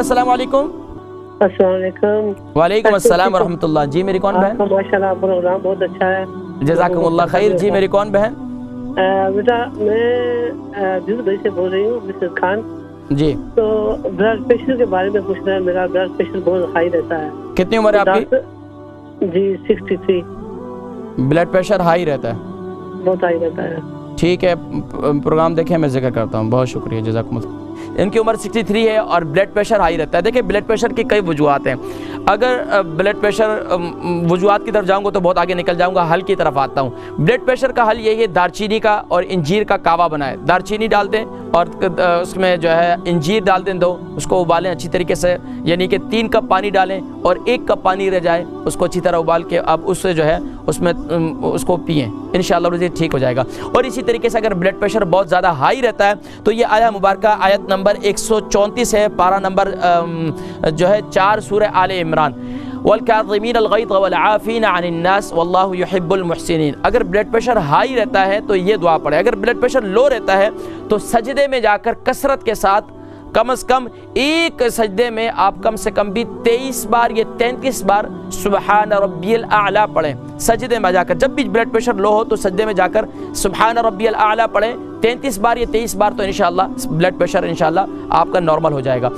السلام علیکم۔ السلام علیکم۔ وعلیکم السلام ورحمۃ اللہ۔ جی میری کون بہن؟ ماشاء اللہ پروگرام بہت اچھا ہے، جزاکم اللہ خیر۔ جی میری کون بہن؟ بیٹا میں جس بھائی سے بول رہی ہوں، مسز خان۔ جی تو بلڈ پریشر کے بارے میں پوچھنا ہے، میرا بلڈ پریشر بہت ہائی رہتا ہے۔ کتنی عمر ہے آپ کی؟ جی 63۔ بلڈ پریشر ہائی رہتا ہے؟ بہت ہائی رہتا ہے۔ ٹھیک ہے، پروگرام دیکھیں، میں ذکر کرتا ہوں۔ بہت شکریہ، جزاکم اللہ۔ ان کی عمر 63 ہے اور بلڈ پریشر ہائی رہتا ہے۔ دیکھیں بلڈ پریشر کی کئی وجوہات ہیں۔ اگر بلڈ پریشر وجوہات کی طرف جاؤں گا تو بہت آگے نکل جاؤں گا، حل کی طرف آتا ہوں۔ بلڈ پریشر کا حل یہی ہے، دار چینی کا اور انجیر کا کعوہ بنائیں۔ دار چینی ڈال دیں اور اس میں جو ہے انجیر ڈال دیں، دو، اس کو ابالیں اچھی طریقے سے، یعنی کہ 3 کپ پانی ڈالیں اور 1 کپ پانی رہ جائے، اس کو اچھی طرح ابال کے اب اس سے جو ہے اس میں اس کو پئیں، انشاءاللہ ٹھیک ہو جائے گا۔ اور اسی طریقے سے اگر بلڈ پریشر بہت زیادہ ہائی رہتا ہے تو یہ آیہ مبارکہ آیت نمبر 134 ہے، پارہ نمبر جو ہے 4 سورہ آل عمران، والکاظمین الغیظ والعافین عن الناس واللہ یحب المحسنین۔ اگر بلڈ پریشر ہائی رہتا ہے تو یہ دعا پڑھیں۔ اگر بلڈ پریشر لو رہتا ہے تو سجدے میں جا کر کثرت کے ساتھ کم از کم ایک سجدے میں آپ کم سے کم بھی 23 بار یا 33 بار سبحان ربی الاعلیٰ پڑھیں۔ سجدے میں جا کر جب بھی بلڈ پریشر لو ہو تو سجدے میں جا کر سبحان ربی الاعلیٰ پڑھیں 33 بار یا 23 بار، تو انشاءاللہ بلڈ پریشر انشاءاللہ آپ کا نارمل ہو جائے گا۔